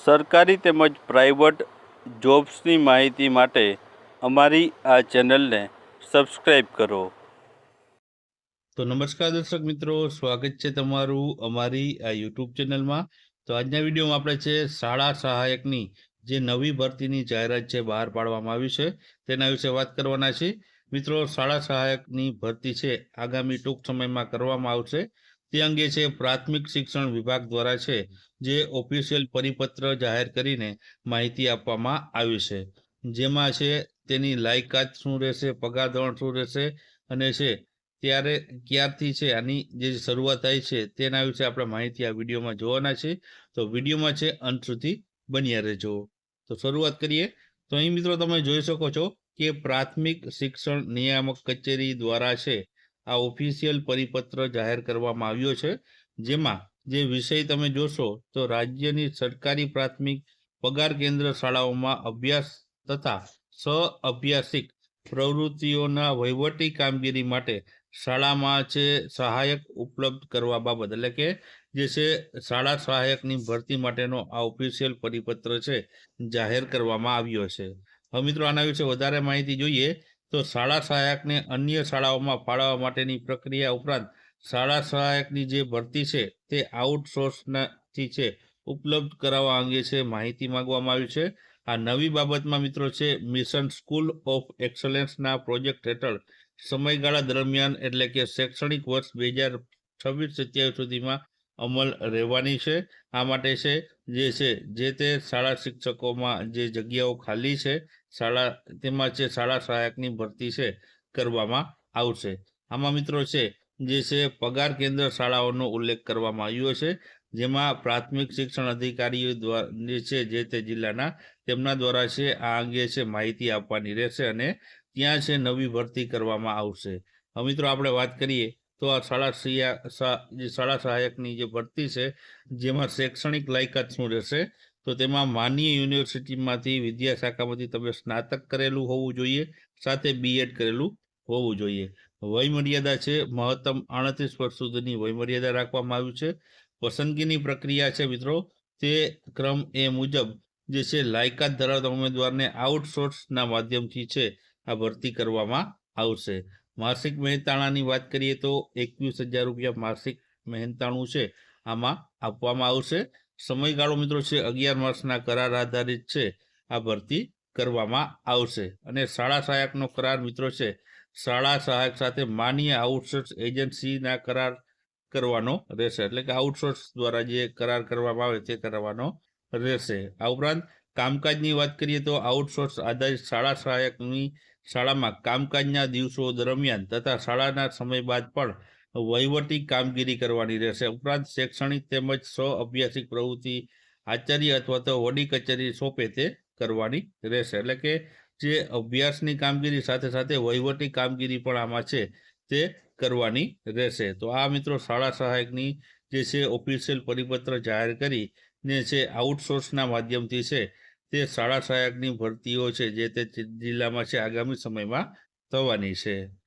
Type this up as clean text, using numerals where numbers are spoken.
સરકારી તેમજ પ્રાઇવેટ જોબ્સની માહિતી માટે અમારી આ ચેનલને સબસ્ક્રાઈબ કરો. તો નમસ્કાર દર્શક મિત્રો, સ્વાગત છે તમારું અમારી આ યુટ્યુબ ચેનલમાં. તો આજના વિડીયોમાં આપણે છે શાળા સહાયકની જે નવી ભરતીની જાહેરાત છે બહાર પાડવામાં આવી છે તેના વિશે વાત કરવાના છે. મિત્રો, શાળા સહાયકની ભરતી છે આગામી ટૂંક સમયમાં કરવામાં આવશે. તે અંગે છે પ્રાથમિક શિક્ષણ વિભાગ દ્વારા છે જે ઓફિશિયલ પરિપત્ર જાહેર કરીને માહિતી આપવામાં આવી છે. જેમાં છે તેની લાયકાત શું રહેશે, પગાર ધોરણ શું રહેશે અને છે ત્યારે ક્યારથી છે આની જે શરૂઆત થાય છે તેના વિશે આપણે માહિતી આ વિડીયોમાં જોવાના છે. તો વિડીયોમાં છે અંત સુધી બન્યા રહેજો. તો શરૂઆત કરીએ. તો અહીં મિત્રો તમે જોઈ શકો છો કે પ્રાથમિક શિક્ષણ નિયામક કચેરી દ્વારા છે આ ઓફિશિયલ પરિપત્ર જાહેર કરવામાં આવ્યો છે. જેમાં જે વિષય તમે જોશો તો રાજ્યની સરકારી પ્રાથમિક પગાર કેન્દ્ર શાળાઓમાં અભ્યાસ તથા સહ-અભ્યાસિક પ્રવૃત્તિઓના વહીવટી કામગીરી માટે શાળામાં છે સહાયક ઉપલબ્ધ કરવા બાબત, એટલે કે જે છે શાળા સહાયકની ભરતી માટેનો આ ઓફિશિયલ પરિપત્ર છે જાહેર કરવામાં આવ્યો છે. હવે મિત્રો આના વિશે વધારે માહિતી જોઈએ તો શાળા સહાયકને અન્ય શાળાઓમાં ફાળવવા માટેની પ્રક્રિયા ઉપરાંત શાળા સહાયકની જે ભરતી છે તે આઉટસોર્સથી છે ઉપલબ્ધ કરાવવા અંગે છે માહિતી માંગવામાં આવી છે. આ નવી બાબતમાં મિત્રો છે મિશન સ્કૂલ ઓફ એક્સલન્સના પ્રોજેક્ટ હેઠળ સમયગાળા દરમિયાન, એટલે કે શૈક્ષણિક વર્ષ 2026-27 સુધીમાં અમલ રહેવાની છે. આ માટે છે જે તે શાળા શિક્ષકોમાં જે જગ્યાઓ ખાલી છે તેમાં છે શાળા સહાયકની ભરતી છે કરવામાં આવશે. આમાં મિત્રો છે જે છે પગાર કેન્દ્ર શાળાઓનો ઉલ્લેખ કરવામાં આવ્યો છે. જેમાં પ્રાથમિક શિક્ષણ અધિકારીઓ દ્વારા જે તે જિલ્લાના તેમના દ્વારા છે આ અંગે છે માહિતી આપવાની રહેશે અને ત્યાં છે નવી ભરતી કરવામાં આવશે. હવે મિત્રો આપણે વાત કરીએ તો આ શાળા સહાયકની જે ભરતી છે જેમાં શૈક્ષણિક લાયકાત શું રહેશે તો તેમાં માનનીય યુનિવર્સિટીમાંથી વિદ્યાશાખામાંથી તમે સ્નાતક કરેલું હોવું જોઈએ, સાથે બીએડ કરેલું હોવું જોઈએ. વયમર્યાદા છે મહત્તમ 38 વર્ષ સુધીની વયમર્યાદા રાખવામાં આવી છે. પસંદગીની પ્રક્રિયા છે મિત્રો તે ક્રમ એ મુજબ જે છે લાયકાત ધરાવતા ઉમેદવારને આઉટસોર્સના માધ્યમથી છે આ ભરતી કરવામાં આવશે. માસિક મહેનતાણાની વાત કરીએ તો 21,000 રૂપિયા માસિક મહેનતાણું છે આમાં આપવામાં આવશે. સમયગાળો મિત્રો છે 11 માસના કરાર આધારિત છે આ ભરતી કરવામાં આવશે. અને શાળા સહાયકનો કરાર મિત્રો છે શાળા સહાયક સાથે માન્ય આઉટસોર્સ એજન્સીના કરાર કરવાનો રહેશે, એટલે કે આઉટસોર્સ દ્વારા જે કરાર કરવામાં આવે તે કરવાનો રહેશે. આ ઉપરાંત કામકાજની વાત કરીએ તો આઉટસોર્સ આધારિત શાળા સહાયકની શાળામાં કામકાજના દિવસો દરમિયાન તથા શાળાના સમય બાદ પણ વહીવટી કામગીરી કરવાની રહેશે. ઉપરાંત શૈક્ષણિક તેમજ સહ-અભ્યાસિક પ્રવૃત્તિ આચાર્ય અથવા તો વડી કચેરી સોંપે તે કરવાની રહેશે. એટલે કે જે અભ્યાસની કામગીરી સાથે સાથે વહીવટી કામગીરી પણ આમાં છે તે કરવાની રહેશે. તો આ મિત્રો શાળા સહાયકની જે છે ઓફિશિયલ પરિપત્ર જાહેર કરીને છે આઉટસોર્સના માધ્યમથી છે તે શાળા સહાયકની ભરતીઓ છે જે તે જિલ્લામાં છે આગામી સમયમાં થવાની છે.